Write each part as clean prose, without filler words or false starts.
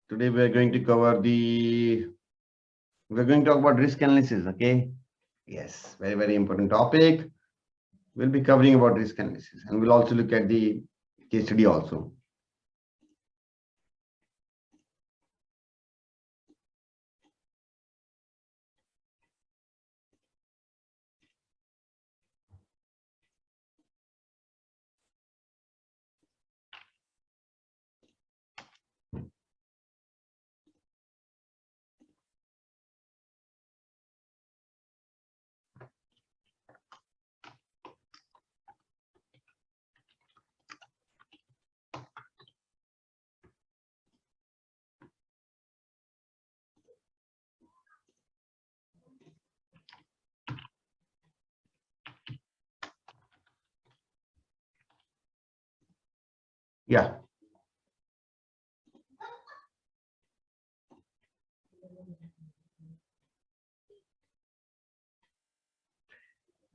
Today we are going to cover we're going to talk about risk analysis. Okay. Yes, very, very important topic. We'll be covering about risk analysis, and we'll also look at the case study also. Yeah.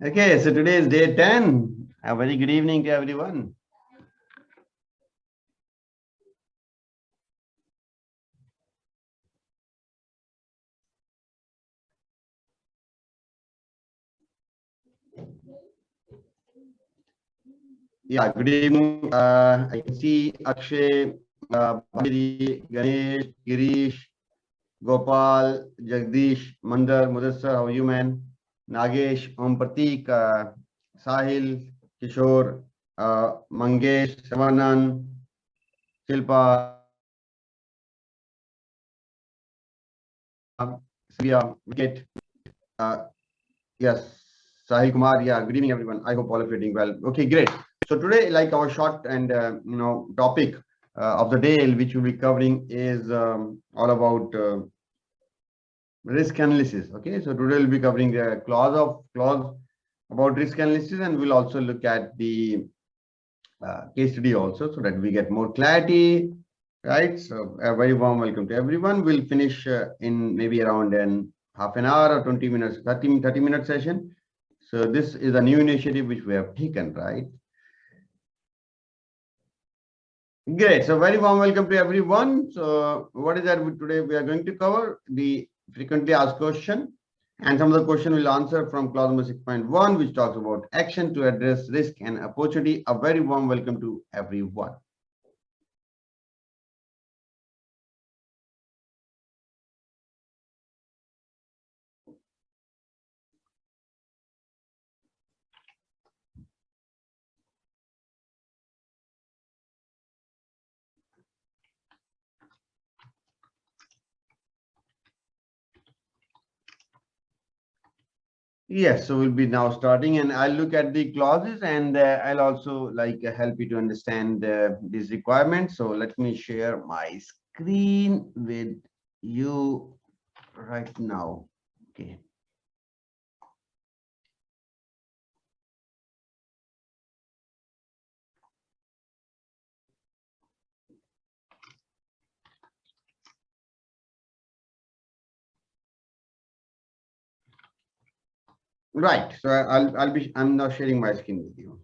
Okay, so today is day 10. A very good evening to everyone. Yeah, good evening. I can see Akshay, Bhagiri, Ganesh, Girish, Gopal, Jagdish, Mandar, Mudassar, how are you, man? Nagesh, Om Pratik, Sahil, Kishore, Mangesh, Savanan, Shilpa, Sivya, Wicket. Uh, yes, Sahil Kumar. Yeah, good evening, everyone. I hope all of you are doing well. Okay, great. So today, like our short and topic of the day, which we'll be covering, is all about risk analysis. Okay, so today we'll be covering the clause about risk analysis, and we'll also look at the case study also, so that we get more clarity, right? So a very warm welcome to everyone. We'll finish in maybe around half an hour or 20 minutes, 30-minute session. So this is a new initiative which we have taken, right? Great. So very warm welcome to everyone. So what is that today we are going to cover? The frequently asked question, and some of the question will answer from clause number 6.1, which talks about action to address risk and opportunity. A very warm welcome to everyone. Yes, so we'll be now starting, and I'll look at the clauses, and I'll also help you to understand these requirements. So let me share my screen with you right now. Okay. Right. So I'm now sharing my screen with you.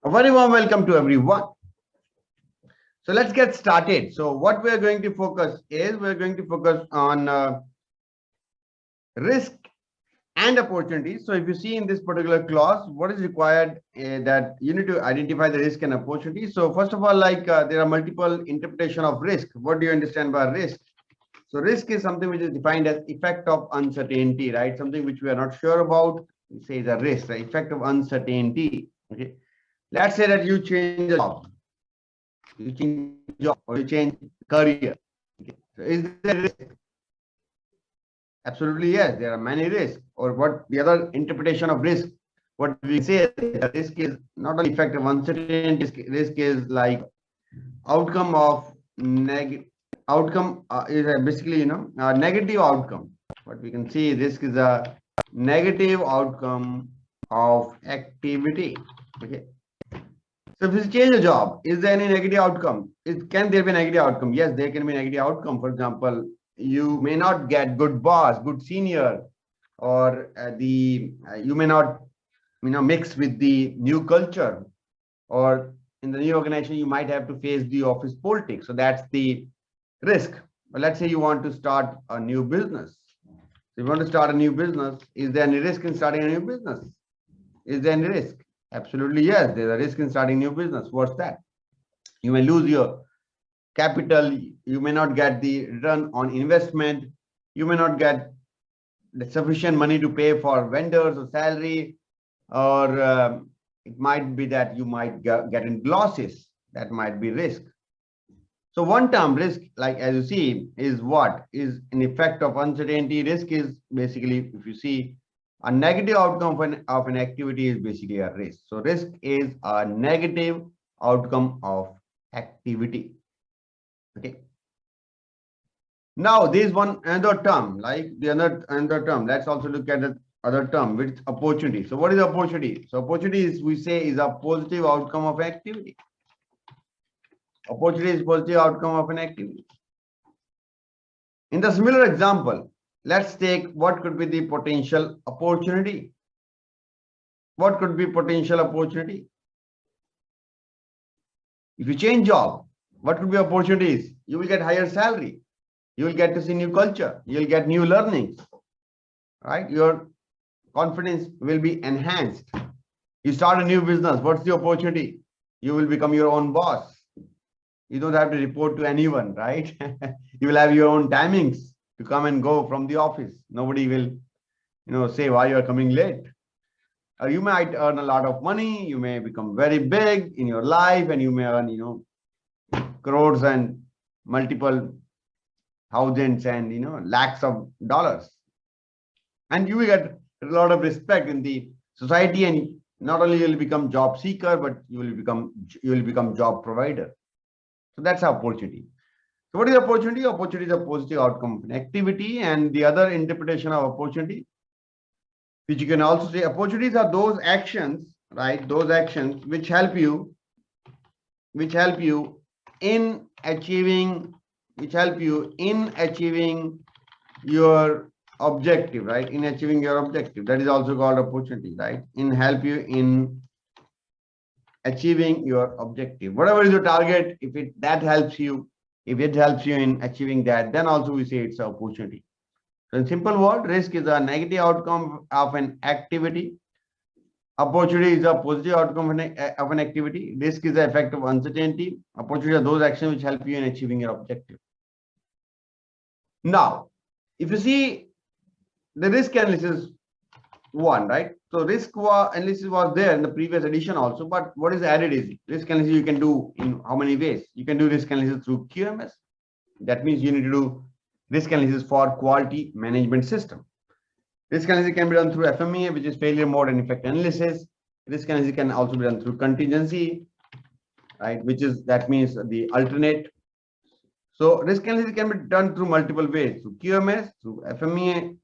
A very warm welcome to everyone. So let's get started. So what we're going to focus is we're going to focus on risk and opportunities. So if you see in this particular clause, what is required that you need to identify the risk and opportunity. So first of all, there are multiple interpretation of risk. What do you understand by risk? So risk is something which is defined as effect of uncertainty, right? Something which we are not sure about, we say the risk, the effect of uncertainty. Okay. Let's say that you change a job, or you change career. Okay. So is there a risk? Absolutely, yes. There are many risks. Or what the other interpretation of risk? What we say is that risk is not only effect of uncertainty. Risk is like outcome of outcome is basically a negative outcome. What we can see, risk is a negative outcome of activity. Okay. So if you change a job, is there any negative outcome? Can there be a negative outcome? Yes, there can be a negative outcome. For example, you may not get good boss, good senior, or you may not mix with the new culture, or in the new organization you might have to face the office politics. So that's the risk. But let's say you want to start a new business. If you want to start a new business, is there any risk in starting a new business? Is there any risk? Absolutely yes, there's a risk in starting new business. What's that? You may lose your capital, you may not get the return on investment, you may not get the sufficient money to pay for vendors or salary, or it might be that you might get in losses. That might be risk. So one term risk, like as you see, is what is an effect of uncertainty. Risk is basically, if you see, a negative outcome of an activity is basically a risk. So risk is a negative outcome of activity. Okay. Now there is another term, like the another term. Let's also look at the other term, which is opportunity. So what is opportunity? So opportunity is, we say, is a positive outcome of activity. Opportunity is positive outcome of an activity. In the similar example, let's take what could be the potential opportunity. What could be potential opportunity? If you change job, what could be opportunities? You will get higher salary. You will get to see new culture. You will get new learnings, right? Your confidence will be enhanced. You start a new business. What's the opportunity? You will become your own boss. You don't have to report to anyone, right? You will have your own timings to come and go from the office. Nobody will, say why you are coming late. Or you might earn a lot of money. You may become very big in your life, and you may earn, crores and multiple thousands and lakhs of dollars. And you will get a lot of respect in the society, and not only you will become job seeker, but you will become job provider. So that's opportunity. So what is opportunity? Opportunity is a positive outcome of an activity. And the other interpretation of opportunity, which you can also say, opportunities are those actions, right? Those actions which help you in achieving your objective, right? In achieving your objective. That is also called opportunity, right? Help you in achieving your objective. Whatever is your target, if it helps you in achieving that, then also we say it's an opportunity. So in simple word, risk is a negative outcome of an activity. Opportunity is a positive outcome of an activity. Risk is the effect of uncertainty. Opportunity are those actions which help you in achieving your objective. Now, if you see the risk analysis one, right? So risk analysis was there in the previous edition also, but what is added is risk analysis you can do in how many ways? You can do risk analysis through QMS. That means you need to do risk analysis for quality management system. Risk analysis can be done through FMEA, which is failure mode and effect analysis. Risk analysis can also be done through contingency, right? That means the alternate. So risk analysis can be done through multiple ways, through QMS, through FMEA,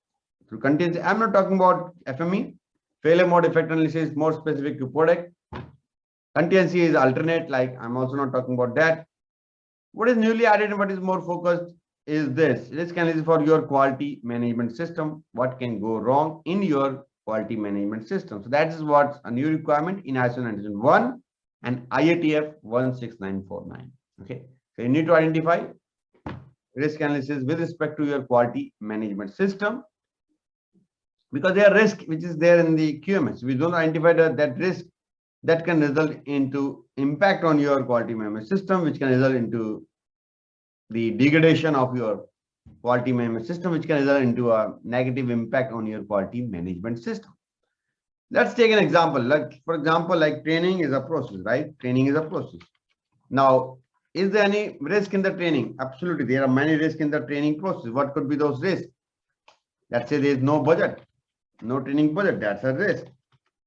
through contingency. I'm not talking about FME. Failure mode effect analysis is more specific to product. Contingency is alternate, like I'm also not talking about that. What is newly added and what is more focused is this. Risk analysis for your quality management system. What can go wrong in your quality management system? So that is what's a new requirement in ISO 9001 and IATF 16949. Okay. So you need to identify risk analysis with respect to your quality management system, because there are risk which is there in the QMS. We don't identify that risk that can result into impact on your quality management system, which can result into the degradation of your quality management system, which can result into a negative impact on your quality management system. Let's take an example. Like, for example, like training is a process, right? Training is a process. Now, is there any risk in the training? Absolutely. There are many risks in the training process. What could be those risks? Let's say there is no budget, no training budget. That's a risk.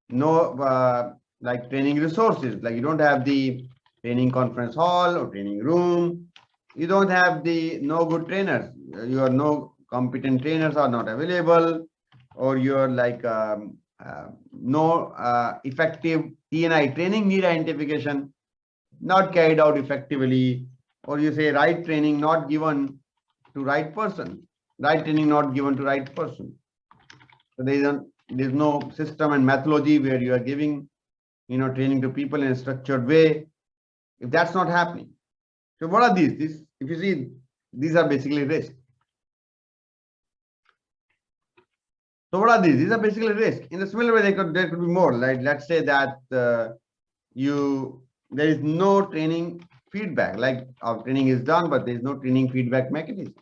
No, like training resources, like you don't have the training conference hall or training room. You don't have no good trainers. Your no competent trainers are not available, or you're like no effective TNI, training need identification not carried out effectively, or you say right training not given to right person, right training not given to right person. So there's no system and methodology where you are giving, training to people in a structured way. If that's not happening, so what are these? If you see, these are basically risks. So what are these? These are basically risk. In a similar way, there could be more. Like let's say that there is no training feedback. Like our training is done, but there is no training feedback mechanism.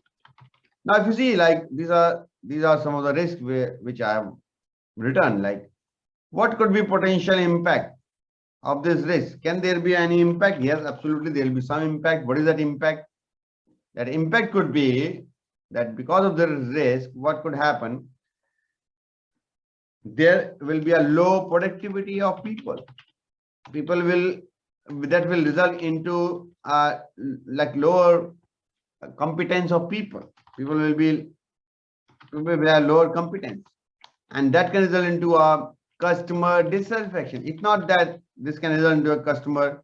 Now, if you see, like these are some of the risks which I have written. Like, what could be potential impact of this risk? Can there be any impact? Yes, absolutely. There will be some impact. What is that impact? That impact could be that because of the risk, what could happen? There will be a low productivity of people. That will result into like lower competence of people. People will have lower competence, and that can result into a customer dissatisfaction. It's not that this can result into a customer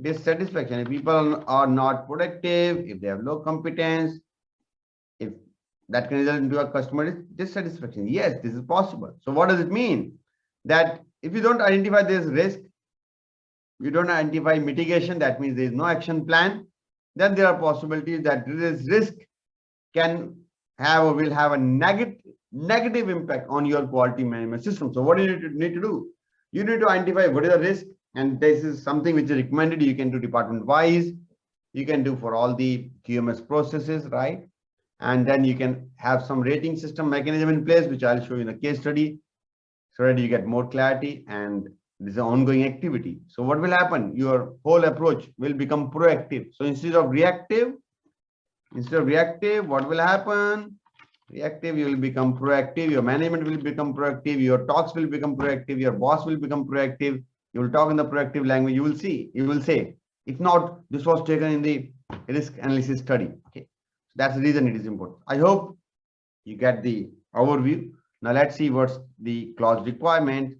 dissatisfaction. If people are not productive, if they have low competence, if that can result into a customer dissatisfaction. Yes, this is possible. So what does it mean? That if you don't identify this risk, you don't identify mitigation, that means there is no action plan, then there are possibilities that this risk can have or will have a negative impact on your quality management system. So what do you need to do? You need to identify what is the risk, and this is something which is recommended. You can do department wise, you can do for all the QMS processes, right? And then you can have some rating system mechanism in place, which I'll show you in a case study, so that you get more clarity. And this is an ongoing activity. So what will happen? Your whole approach will become proactive. So instead of reactive, what will happen? Reactive, you will become proactive. Your management will become proactive. Your talks will become proactive. Your boss will become proactive. You will talk in the proactive language. You will say, if not, this was taken in the risk analysis study. Okay. So that's the reason it is important. I hope you get the overview. Now let's see what's the clause requirement.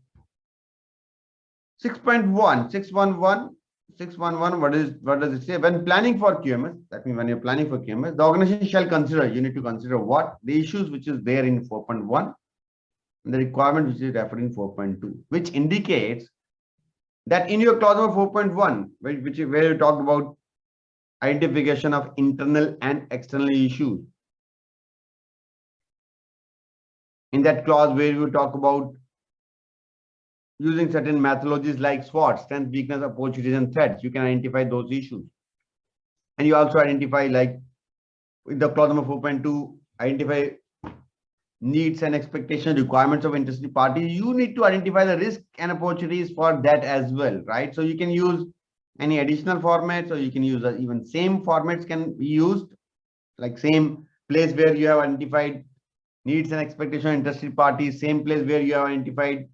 6.1, 611, what does it say? When planning for QMS, that means when you're planning for QMS, the organization shall consider, you need to consider what? The issues which is there in 4.1 and the requirement which is referred in 4.2, which indicates that in your clause number 4.1, where you talked about identification of internal and external issues. In that clause where you talk about using certain methodologies like SWOT, strength, weakness, opportunities, and threats, you can identify those issues. And you also identify, like with the clause number 4.2, identify needs and expectations, requirements of interested parties. You need to identify the risk and opportunities for that as well, right? So you can use any additional formats, or you can use even same formats can be used, like same place where you have identified needs and expectations of interested parties, same place where you have identified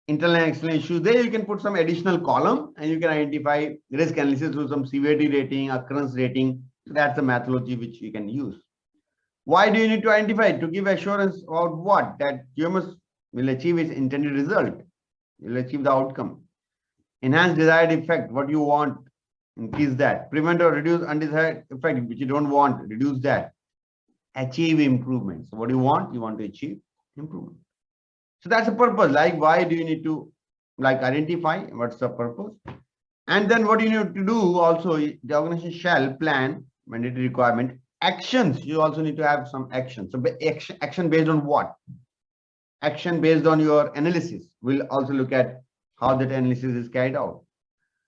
internal and external issues. There you can put some additional column and you can identify risk analysis through some severity rating, occurrence rating. So that's the methodology which you can use. Why do you need to identify? To give assurance about what? That QMS will achieve its intended result. You will achieve the outcome. Enhance desired effect, what you want, increase that. Prevent or reduce undesired effect, which you don't want, reduce that. Achieve improvement. So what do you want? You want to achieve improvement. So that's the purpose. Like, why do you need to identify what's the purpose? And then what you need to do also, the organization shall plan mandatory requirement actions. You also need to have some action. So action based on what? Action based on your analysis. We'll also look at how that analysis is carried out.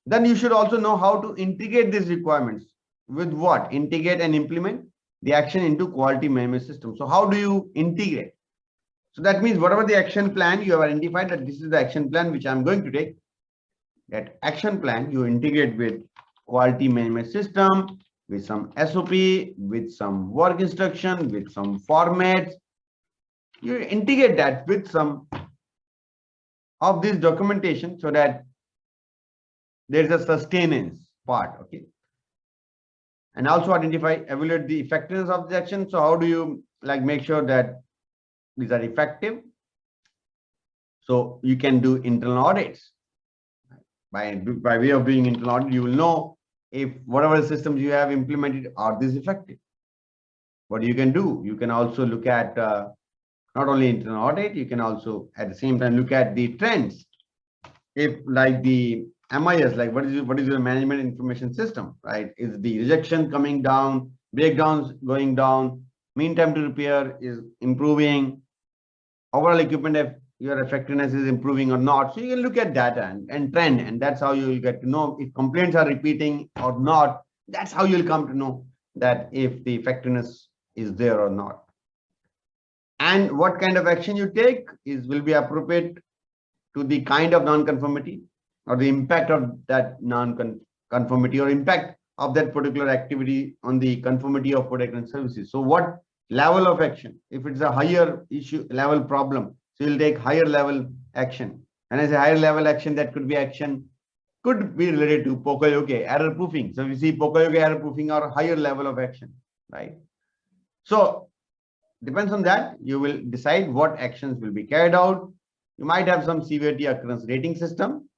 Then you should also know how to integrate these requirements with what? Integrate and implement the action into quality management system. So how do you integrate? So that means whatever the action plan you have identified, that this is the action plan which I'm going to take. That action plan you integrate with quality management system, with some SOP, with some work instruction, with some formats. You integrate that with some of this documentation so that there is a sustenance part. Okay. And also identify, evaluate the effectiveness of the action. So how do you make sure that these are effective? So you can do internal audits. by way of doing internal audit, you will know if whatever systems you have implemented, are these effective? What you can do, you can also look at not only internal audit, you can also at the same time look at the trends. If like the MIS, like what is your management information system, right? Is the rejection coming down, breakdowns going down, mean time to repair is improving, overall equipment, your effectiveness is improving or not. So you can look at data and trend, and that's how you will get to know if complaints are repeating or not. That's how you'll come to know that if the effectiveness is there or not. And what kind of action you take will be appropriate to the kind of non-conformity or the impact of that non-conformity or impact of that particular activity on the conformity of product and services. So what level of action? If it's a higher issue level problem, so you'll take higher level action. And as a higher level action, that could be action could be related to Poka-yoke error proofing. So we see Poka-yoke error proofing or higher level of action, right? So depends on that, you will decide what actions will be carried out. You might have some severity occurrence rating system,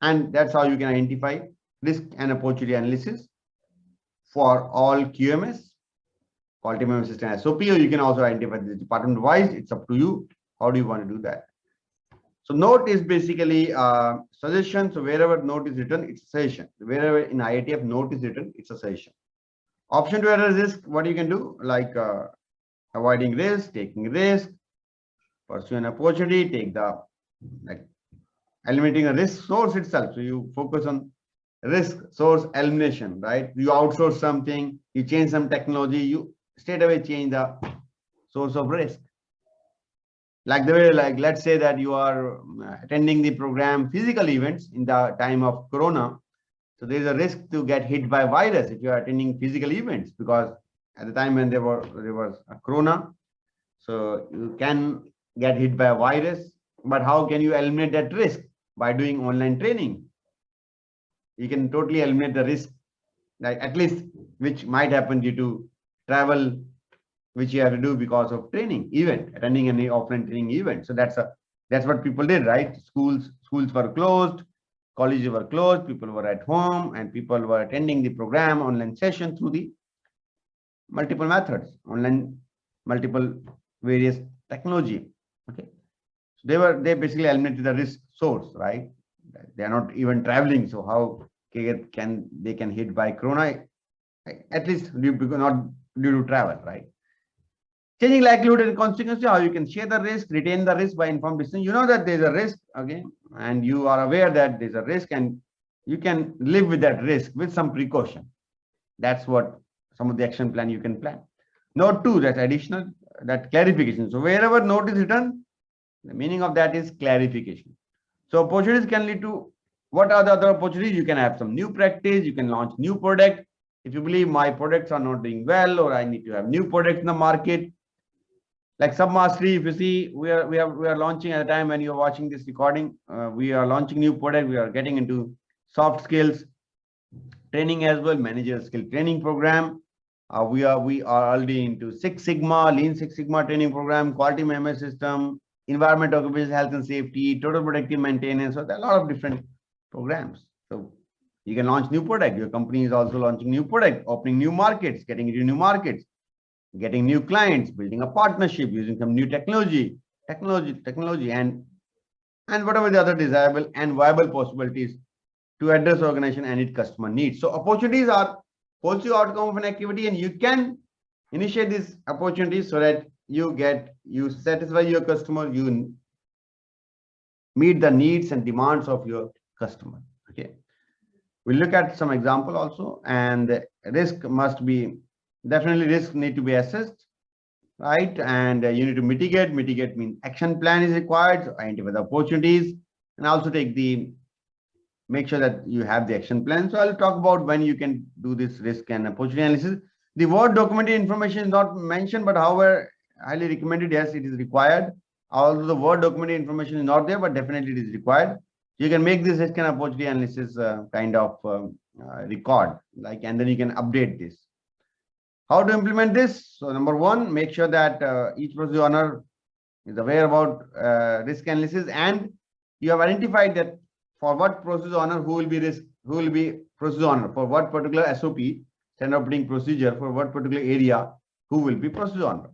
and that's how you can identify risk and opportunity analysis for all QMS, quality management system SOP, or you can also identify this department wise. It's up to you. How do you want to do that? So note is basically suggestion. So wherever note is written, it's a suggestion. Wherever in IATF note is written, it's a suggestion. Option to address risk, what you can do, like avoiding risk, taking risk, pursue an opportunity, take the like eliminating a risk source itself. So you focus on risk source elimination, right? You outsource something, you change some technology, you straight away change the source of risk. Like the way, like let's say that you are attending the program physical events in the time of Corona. So there is a risk to get hit by virus if you are attending physical events, because at the time when there was a Corona, so you can get hit by a virus. But how can you eliminate that risk? By doing online training. You can totally eliminate the risk, like at least which might happen due to travel, which you have to do because of training event, attending any offline training event. So that's what people did, right? Schools were closed, colleges were closed, people were at home, and people were attending the program online session through the multiple methods, online, multiple various technology. Okay, so they basically eliminated the risk source, right? They are not even traveling, so how can they hit by Corona? At least not due to travel, right? Changing likelihood and consequences, how you can share the risk, retain the risk by informed decision. You know that there's a risk, again, and you are aware that there's a risk, and you can live with that risk with some precaution. That's what some of the action plan you can plan. Note 2, that's additional, that clarification. So wherever note is written, the meaning of that is clarification. So opportunities can lead to, what are the other opportunities? You can have some new practice, you can launch new product. If you believe my products are not doing well, or I need to have new products in the market, like Submastery, if you see, we are launching at the time when you're watching this recording, we are launching new product. We are getting into soft skills training as well, manager skill training program. We are already into Six Sigma, Lean Six Sigma training program, quality management system, environment, occupational health and safety, total productive maintenance. So there are a lot of different programs. So you can launch new product. Your company is also launching new product, opening new markets, getting into new markets, getting new clients, building a partnership, using some new technology, and whatever the other desirable and viable possibilities to address organization and its customer needs. So opportunities are positive outcome of an activity, and you can initiate these opportunities so that you satisfy your customer, you meet the needs and demands of your customer. Okay, we'll look at some example also, and risk must be definitely, risk need to be assessed, right? And you need to mitigate. Mitigate means action plan is required. So identify the opportunities, and also make sure that you have the action plan. So I'll talk about when you can do this risk and opportunity analysis. The word documented information is not mentioned, but however, highly recommended. Yes, it is required. Although the word documented information is not there, but definitely it is required. You can make this risk and opportunity analysis kind of record, like, and then you can update this. How to implement this? So number one, make sure that each process owner is aware about risk analysis, and you have identified that for what process owner, who will be process owner, for what particular SOP, standard operating procedure, for what particular area, who will be process owner.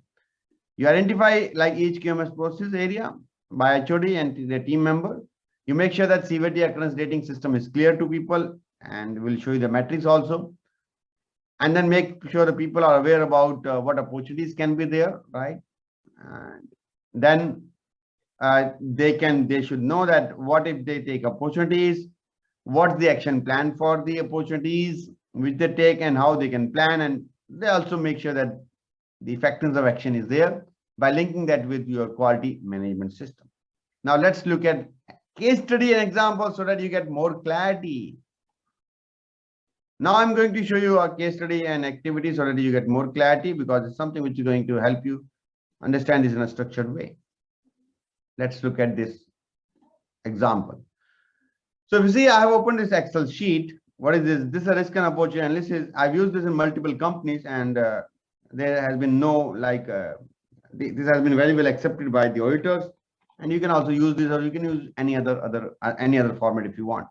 You identify like each QMS process area by HOD and the team member. You make sure that severity occurrence rating system is clear to people, and we'll show you the metrics also. And then make sure the people are aware about what opportunities can be there, right? And then they should know that what if they take opportunities, what's the action plan for the opportunities which they take, and how they can plan. And they also make sure that the effectiveness of action is there by linking that with your quality management system. Now let's look at case study and example so that you get more clarity. Now I'm going to show you a case study and activity so that you get more clarity, because it's something which is going to help you understand this in a structured way. Let's look at this example. So if you see, I have opened this Excel sheet. What is this? This is a risk and opportunity analysis. I've used this in multiple companies, and there has been no this has been very well accepted by the auditors. And you can also use this, or you can use any other format if you want.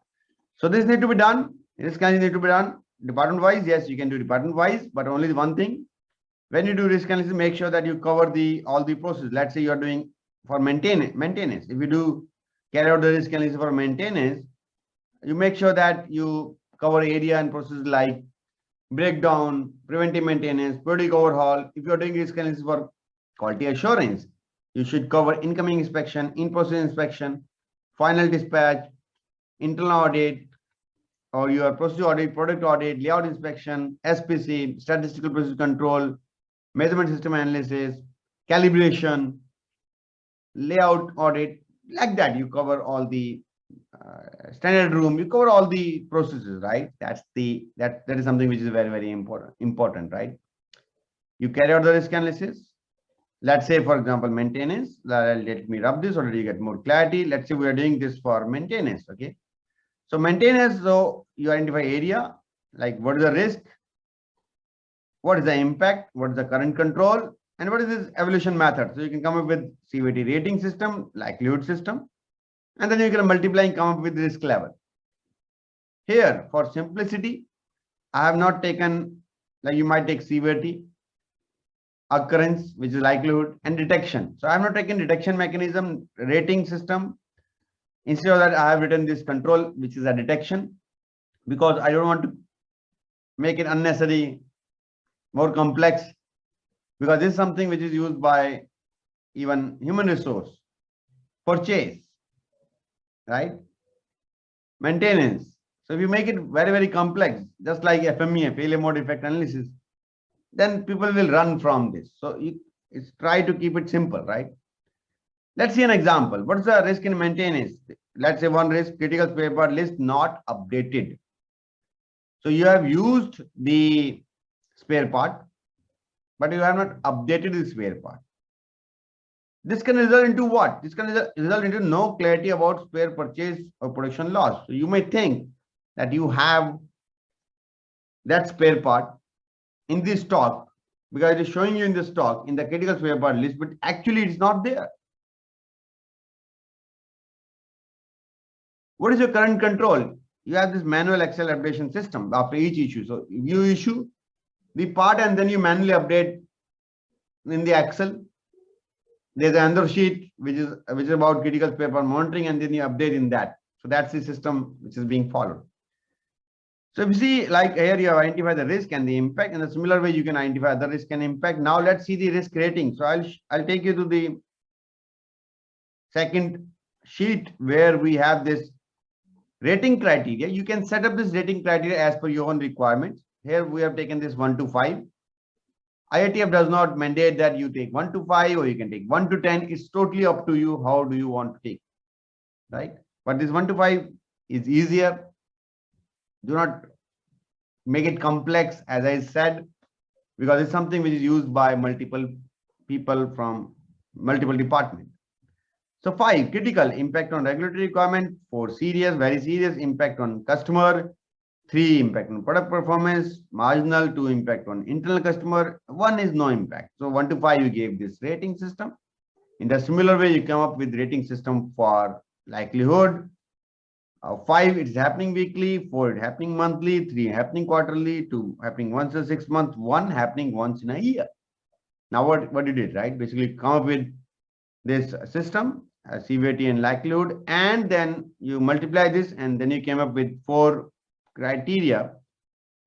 So this need to be done. Risk analysis need to be done department wise. Yes, you can do department wise, but only the one thing. When you do risk analysis, make sure that you cover all the process. Let's say you are doing for maintenance. If you do carry out the risk analysis for maintenance, you make sure that you cover area and process like breakdown, preventive maintenance, periodic overhaul. If you are doing risk analysis for quality assurance, you should cover incoming inspection, in-process inspection, final dispatch, internal audit, or your procedure audit, product audit, layout inspection, SPC, statistical process control, measurement system analysis, calibration, layout audit. Like that, you cover all the standard room, you cover all the processes, right? That is something which is very, very important, right? You carry out the risk analysis. Let's say, for example, maintenance. Let me rub this so that you get more clarity. Let's say we are doing this for maintenance. Okay. So maintenance, so you identify area, like what is the risk, what is the impact, what is the current control, and what is this evaluation method. So you can come up with severity rating system, likelihood system, and then you can multiply and come up with risk level. Here, for simplicity, I have not taken, like you might take severity, occurrence, which is likelihood, and detection. So I have not taken detection mechanism, rating system. Instead of that, I have written this control, which is a detection, because I don't want to make it unnecessary, more complex, because this is something which is used by even human resource, purchase, right? Maintenance. So if you make it very, very complex, just like FMEA, failure mode effect analysis, then people will run from this. So it's try to keep it simple, right? Let's see an example. What is the risk in maintenance? Let's say one risk, critical spare part list not updated. So you have used the spare part, but you have not updated the spare part. This can result into what? This can result into no clarity about spare purchase or production loss. So you may think that you have that spare part in the stock because it is showing you in the stock in the critical spare part list, but actually it's not there. What is your current control? You have this manual Excel updation system after each issue. So you issue the part and then you manually update in the Excel. There's another sheet which is about critical spare part monitoring, and then you update in that. So that's the system which is being followed. So if you see, like here you identify the risk and the impact. In a similar way, you can identify the risk and impact. Now let's see the risk rating. So I'll take you to the second sheet where we have this rating criteria. You can set up this rating criteria as per your own requirements. Here we have taken this 1 to 5. IATF does not mandate that you take 1 to 5 or you can take 1 to 10. It's totally up to you. How do you want to take, right? But this 1 to 5 is easier. Do not make it complex, as I said, because it's something which is used by multiple people from multiple departments. So 5, critical impact on regulatory requirement. 4, serious, very serious impact on customer. 3, impact on product performance. Marginal. 2, impact on internal customer. 1 is no impact. So 1 to 5 you gave this rating system. In the similar way, you come up with rating system for likelihood, 5, it's happening weekly. 4, it's happening monthly. 3, happening quarterly. 2, happening once in 6 months. 1, happening once in a year. Now, what you did, right? Basically, come up with this system, severity and likelihood, and then you multiply this, and then you came up with 4 criteria.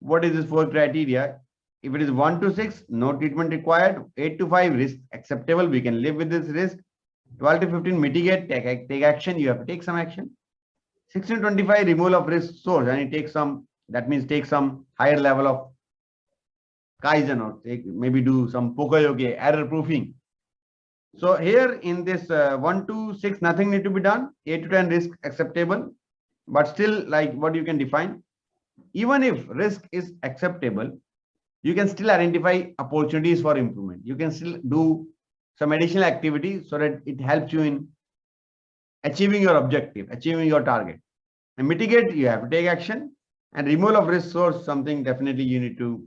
What is this 4 criteria? If it is 1 to 6, no treatment required. 8 to 5, risk acceptable. We can live with this risk. 12 to 15, mitigate, take action. You have to take some action. 16 to 25, removal of risk source, and you take some, that means take some higher level of Kaizen, or maybe do some Pokoyoke, error proofing. So here in this 1 to 6, nothing need to be done. 8 to 10, risk acceptable. But still, like what you can define, even if risk is acceptable, you can still identify opportunities for improvement. You can still do some additional activities so that it helps you in achieving your objective, achieving your target. And mitigate, you have to take action. And removal of risk source, something definitely you need to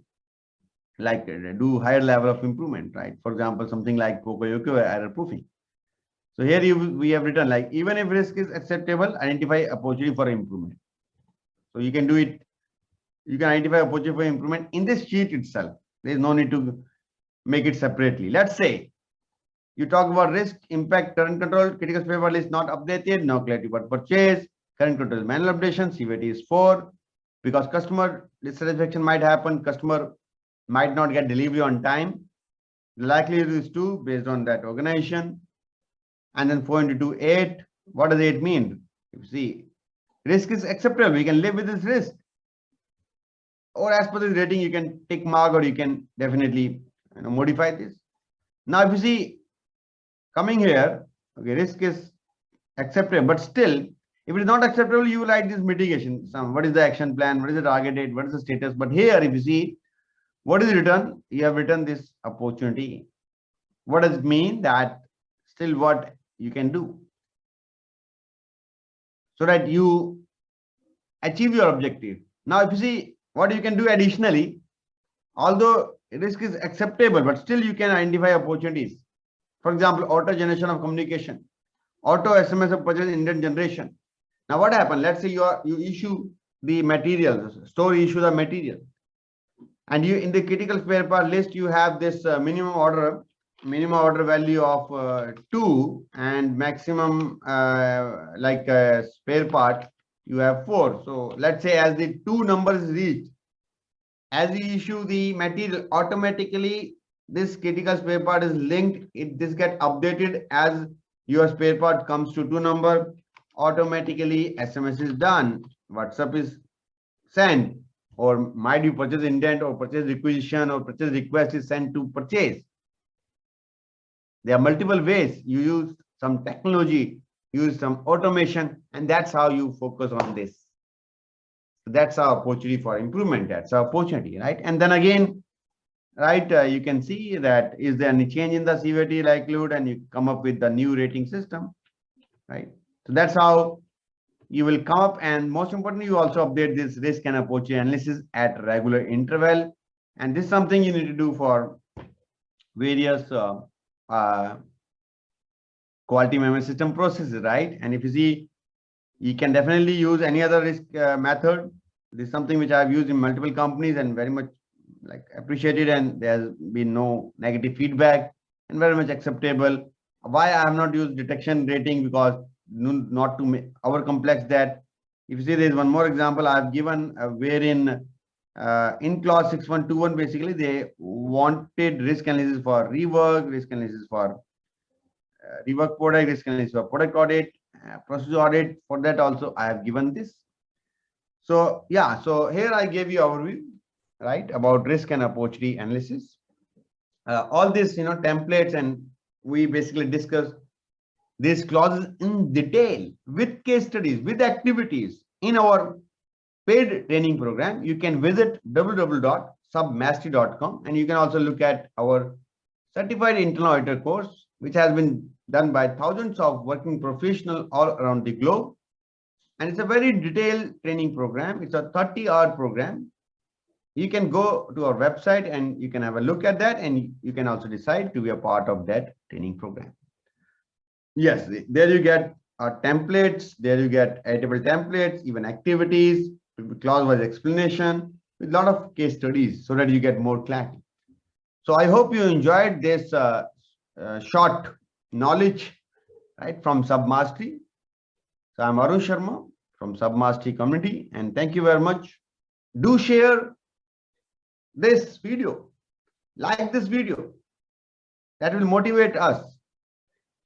like do higher level of improvement, right? For example, something like Pokoyoke or error proofing. So here we have written, like, even if risk is acceptable, identify opportunity for improvement. So you can do it. You can identify opportunity for improvement in this sheet itself. There is no need to make it separately. Let's say you talk about risk, impact, current control, critical spare part list not updated, no clarity about purchase, current control manual updation, severity is 4, because customer dissatisfaction might happen, customer might not get delivery on time. The likelihood is 2 based on that organization. And then 4 into 2, 8. What does 8 mean? You see, risk is acceptable. We can live with this risk. Or as per this rating, you can tick mark, or you can definitely modify this. Now, if you see, coming here, okay, risk is acceptable, but still, if it is not acceptable, you write this mitigation. What is the action plan? What is the target date? What is the status? But here, if you see, what is written? You have written this opportunity. What does it mean? That still what you can do so that you achieve your objective. Now, if you see what you can do additionally, although risk is acceptable, but still you can identify opportunities. For example, auto generation of communication, auto SMS of purchase intent generation. Now, what happened? Let's say you issue the materials, store issue the material, and you in the critical spare part list you have this minimum order value of 2, and maximum spare part you have 4. So let's say as the 2 numbers is reached, as you issue the material, automatically this critical spare part is linked. This get updated as your spare part comes to 2 number. Automatically SMS is done, WhatsApp is sent, or might be purchase intent or purchase requisition or purchase request is sent to purchase. There are multiple ways. You use some technology, use some automation, and that's how you focus on this. That's our opportunity for improvement. That's our opportunity, right? And then again, right, you can see that is there any change in the severity likelihood, and you come up with the new rating system, right? So that's how you will come up, and most importantly, you also update this risk and opportunity analysis at regular interval. And this is something you need to do for various quality management system processes, right? And if you see, you can definitely use any other risk method. This is something which I've used in multiple companies and very much like appreciated, and there's been no negative feedback and very much acceptable. Why I have not used detection rating? Because not to over complex that. If you see, there is one more example I've given wherein in clause 6121, basically they wanted risk analysis for rework, risk analysis for rework product, risk analysis for product audit, process audit. For that also I have given this. So yeah, so here I gave you overview, right, about risk and opportunity analysis. All this, templates, and we basically discuss these clauses in detail with case studies, with activities in our paid training program. You can visit www.submastery.com, and you can also look at our certified internal auditor course, which has been done by thousands of working professionals all around the globe. And it's a very detailed training program. It's a 30-hour program. You can go to our website and you can have a look at that, and you can also decide to be a part of that training program. Yes, there you get templates. There you get editable templates, even activities, clause-wise explanation, with a lot of case studies so that you get more clarity. So I hope you enjoyed this short knowledge, right, from Submastery. So I'm Arun Sharma from Submastery community, and thank you very much. Do share this video, like this video. That will motivate us.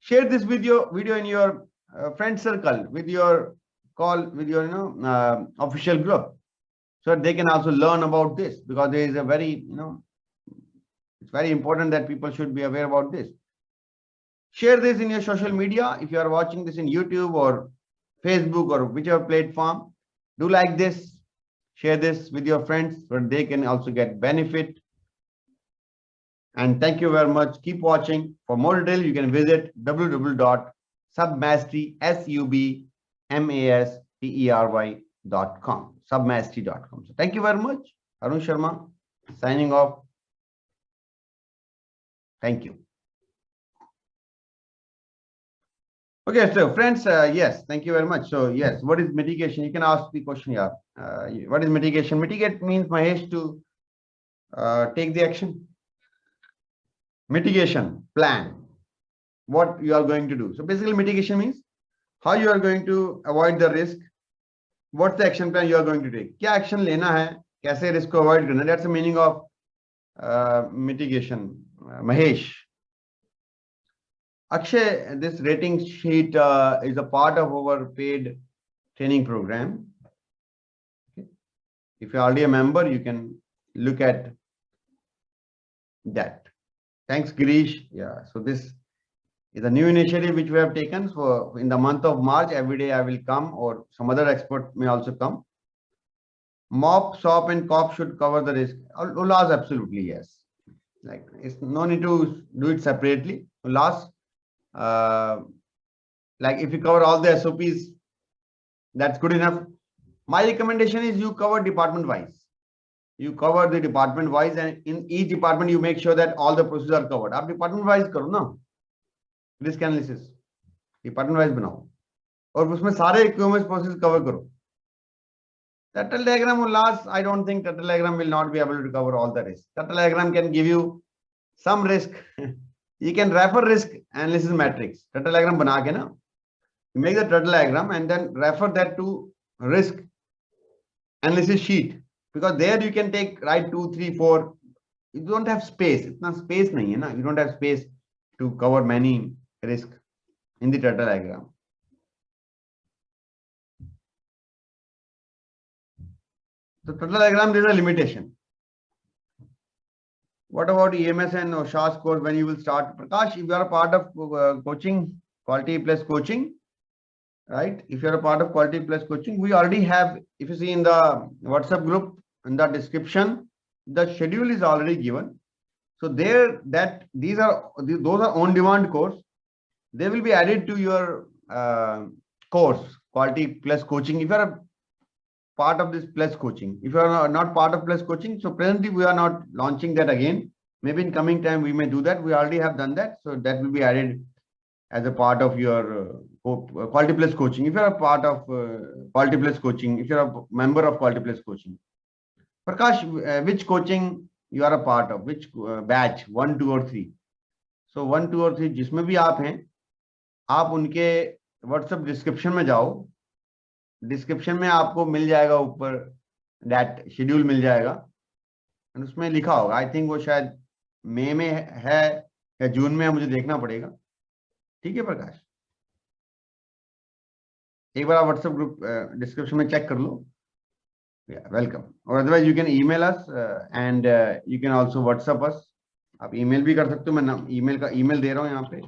Share this video in your friend circle, with your official group, so that they can also learn about this, because there is a very, it's very important that people should be aware about this. Share this in your social media. If you are watching this in YouTube or Facebook or whichever platform, do like this, share this with your friends so that they can also get benefit. And thank you very much. Keep watching. For more detail, you can visit www.submastery.com. Submastery.com. So thank you very much. Arun Sharma signing off. Thank you. Okay, so friends, yes, thank you very much. So yes, what is mitigation? You can ask the question here. What is mitigation? Mitigate means, Mahesh, to take the action. Mitigation plan, what you are going to do. So basically mitigation means how you are going to avoid the risk. What's the action plan you are going to take? Kya action lena hai? Kaise risk ko avoid karna? That's the meaning of mitigation. Mahesh. Akshay, this rating sheet is a part of our paid training program. Okay. If you're already a member, you can look at that. Thanks, Girish. Yeah, so this is a new initiative which we have taken. So in the month of March, every day I will come, or some other expert may also come. MOP, SOP, and COP should cover the risk. Ullas, absolutely, yes. Like, it's no need to do it separately. Ullas, like if you cover all the SOPs, that's good enough. My recommendation is you cover department wise. You cover the department wise, and in each department you make sure that all the processes are covered. आप department wise करो ना, risk analysis department wise बनाओ, और उसमें सारे equipment process cover करो. Turtle diagram will last. I don't think turtle diagram will not be able to cover all the risk. Turtle diagram can give you some risk. You can refer risk analysis matrix. Turtle diagram बना के ना, you make the turtle diagram and then refer that to risk analysis sheet. Because there you can take, write 2, 3, 4. You don't have space. It's not space nahi hai na. You don't have space to cover many risk in the turtle diagram. So turtle diagram, there is a limitation. What about EMS and OSHA's course when you will start? Prakash, if you are a part of coaching, Quality Plus Coaching, right? If you are a part of Quality Plus Coaching, we already have, if you see in the WhatsApp group, in the description, the schedule is already given. So there, those are on-demand course. They will be added to your course, Quality Plus Coaching. If you are a part of this Plus Coaching, if you are not part of Plus Coaching, so presently we are not launching that again. Maybe in coming time we may do that. We already have done that, so that will be added as a part of your Quality Plus Coaching. If you are a part of Quality Plus Coaching, if you are a member of Quality Plus Coaching. Prakash, which coaching you are a part of, which batch, 1, 2 or 3? So 1, 2 और 3 जिसमें भी आप हैं, आप उनके WhatsApp description में जाओ. Description में आपको मिल जाएगा ऊपर दैट शेड्यूल मिल जाएगा, और उसमें लिखा होगा. आई थिंक वो शायद मई में है या जून में है, मुझे देखना पड़ेगा. ठीक है प्रकाश, एक बार आप WhatsApp ग्रुप डिस्क्रिप्शन में चेक कर लो. Yeah, welcome. Or otherwise you can email us and you can also WhatsApp us. आप email भी कर सकते हो. मैं email का email दे रहा हूँ यहाँ पे.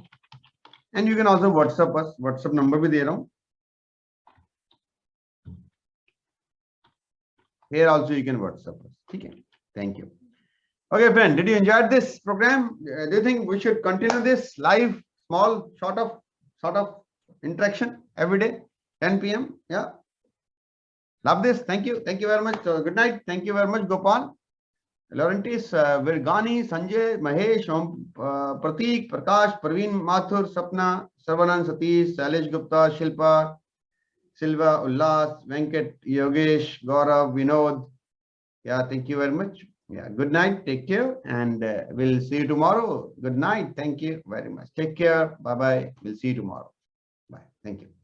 And you can also WhatsApp us. WhatsApp number भी दे रहा हूँ. Here also you can WhatsApp us. ठीक है. Thank you. Okay, friend, did you enjoy this program? Do you think we should continue this live, small, sort of interaction every day, 10 p.m. Yeah. Love this. Thank you. Thank you very much. So good night. Thank you very much, Gopal. Laurentis, Virgani, Sanjay, Mahesh, Prateek, Prakash, Praveen, Mathur, Sapna, Sarvanan, Satish, Sailesh Gupta, Shilpa, Silva, Ullas, Venkat, Yogesh, Gaurav, Vinod. Yeah, thank you very much. Yeah, good night. Take care, and we'll see you tomorrow. Good night. Thank you very much. Take care. Bye bye. We'll see you tomorrow. Bye. Thank you.